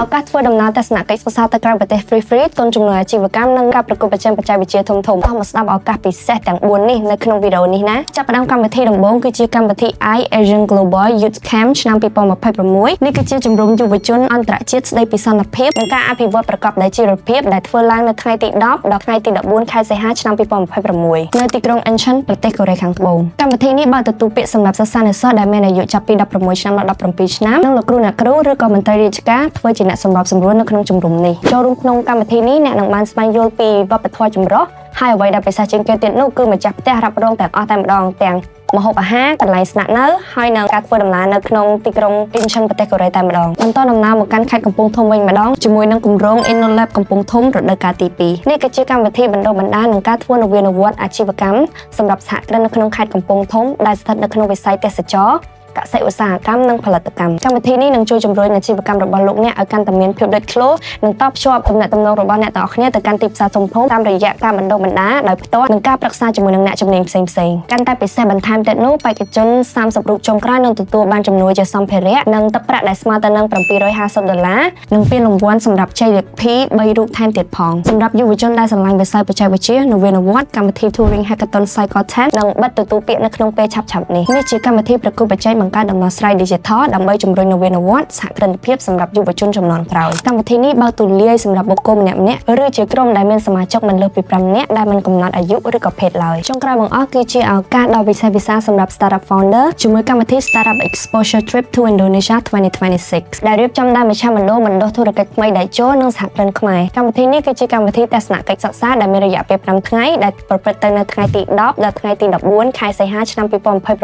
ឱកាសធ្វើដំណើរទស្សនកិច្ចសិក្សាទៅក្រៅប្រទេស free ទុនជំនួយអាជីវកម្មនិងការប្រកួតប្រជែងបច្ចេកវិទ្យាធំៗអស់មកស្ដាប់ឱកាសពិសេសទាំង4នេះនៅក្នុងវីដេអូនេះណាចាប់ផ្ដើមកម្មវិធីដំបូងគឺជាកម្មវិធី iAsian Global Youth Camp ឆ្នាំ2026នេះគឺជាជំរំយុវជនអន្តរជាតិស្ដីពីសន្តិភាពនិងការអភិវឌ្ឍប្រកបដោយជីវភាពដែលធ្វើឡើងនៅថ្ងៃទី10ដល់ថ្ងៃទី14ខែសីហាឆ្នាំ2026នៅទីក្រុង Incheon ប្រទេសកូរ៉េខាងត្បូងកម្មវិធីនេះបើកទទួលពាក្យសម្រាប់សិស្សានុសិស្សដែលមានអាយុចាប់ពី16ឆ្នាំដល់17ឆ្នាំនិងលោកគ្រូអ្នកគ្រូឬក៏មន្ត្រីរាជការធ្វើជាអ្នកសម្របសម្រួលនៅក្នុងជំរំនេះចូលរួមក្នុងកម្មវិធីនេះអ្នកនឹងបានស្វែងយល់ពីវប្បធម៌ចម្រុះហើយអ្វីដែលពិសេសជាងគេទៀតនោះគឺម្ចាស់ផ្ទះរ៉ាប់រងទាំងអស់តែម្ដងទាំងម្ហូបអាហារកន្លែងស្នាក់នៅហើយនឹងការធ្វើដំណើរនៅក្នុងទីក្រុង Incheon ប្រទេសកូរ៉េតែម្ដងបន្តដំណើរមកកាន់ខេត្តកំពង់ធំវិញម្ដងជាមួយនឹងគម្រោង InnoLab កំពង់ធំរដូវកាលទី2នេះគឺជាកម្មវិធីបណ្ដុះបណ្ដាលនិងការធ្វើនវានុវត្តន៍អាជីវកម្មសម្រាប់សហគ្រិននៅក្នុងខេត្តកំពង់ធំដែលស្ថិតនៅក្នុងវិស័យទេសចរណ៍កសិឧស្សាហកម្មនិងផលិតកម្មកម្មវិធីនេះនឹងជួយជំរុញអាជីវកម្មរបស់លោកអ្នកឲ្យកាន់តែមានភាពលេចធ្លោនិងតភ្ជាប់ទំនាក់ទំនងរបស់អ្នកទាំងអស់គ្នាទៅកាន់ទីផ្សារធំៗតាមរយៈការបណ្ដុះបណ្ដាលដោយផ្ទាល់និងការប្រឹក្សាជាមួយនឹងអ្នកជំនាញផ្សេងៗកាន់តែពិសេសបន្ថែមទៀតនោះបេក្ខជន30រូបចុងក្រោយនឹងទទួលបានជំនួយជាសម្ភារៈនិងទឹកប្រាក់ដែលស្មើទៅនឹង$750និងពានរង្វាន់សម្រាប់ជ័យលាភី3រូបថែមទៀតផងសម្រាប់យុវជនដែលស្រឡាញ់វិស័យបច្ចេកវិទ្យានវានុវត្តន៍កម្មវិធី Touring Hackathon Cycle 10នឹងបិទទទួលពាក្យនៅក្នុងពេលឆាប់ៗនេះជាកម្មវិធីប្រកួតប្រជែងបង្កើតដំណោះស្រាយ Digital ដើម្បីជំរុញនវានុវត្តន៍សហគ្រិនភាពសម្រាប់យុវជនជំនាន់ក្រោយកម្មវិធីនេះបើកទូលាយសម្រាប់បុគ្គលម្នាក់ៗឬជាក្រុមដែលមានសមាជិកមិនលើសពី5នាក់ដែលមិនកំណត់អាយុឬក៏ភេទឡើយចុងក្រោយបង្អស់គឺជាឱកាសដ៏វិសេសវិសាលសម្រាប់ Startup Founder ជាមួយកម្មវិធី Startup Exposure Trip to Indonesia 2026 ដែលរៀបចំដោយមជ្ឈមណ្ឌលបណ្ដុះធុរកិច្ចថ្មីដៃជោនិងសហគ្រិនខ្មែរកម្មវិធីនេះគឺជាកម្មវិធីទស្សនកិច្ចសិក្សាដែលមានរយៈពេល5ថ្ងៃដែលប្រព្រឹត្តទៅនៅថ្ងៃទី10ដល់ថ្ងៃទី14ខែសីហាឆ្នាំ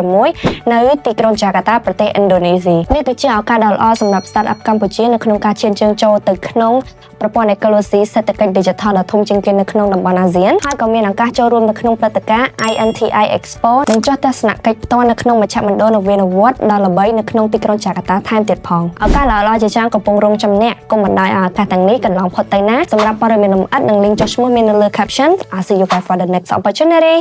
2026នៅទីក្រុងចាកាតាប្រទេសឥណ្ឌូនេស៊ីនេះគឺជាឱកាសដ៏ល្អសម្រាប់ Startup កម្ពុជានៅក្នុងការឈានជើងចូលទៅក្នុងប្រព័ន្ធអេកូឡូស៊ីសេដ្ឋកិច្ច Digital ដ៏ធំជាងគេនៅក្នុងតំបន់អាស៊ានហើយក៏មានឱកាសចូលរួមនៅក្នុងព្រឹត្តិការណ៍ INTI Expo និងចុះទស្សនកិច្ចផ្ទាល់នៅក្នុងមជ្ឈមណ្ឌលនវានុវត្តន៍ដ៏ល្បីនៅក្នុងទីក្រុងចាកាតាថែមទៀតផងឱកាសល្អៗជាច្រើនកំពុងរងចាំអ្នកកុំបណ្ដោយឲ្យឱកាសទាំងនេះកន្លងផុតទៅណាសម្រាប់ព័ត៌មានលម្អិតនិង link ចុះឈ្មោះមាននៅលើ caption I'll see you guys for the next opportunity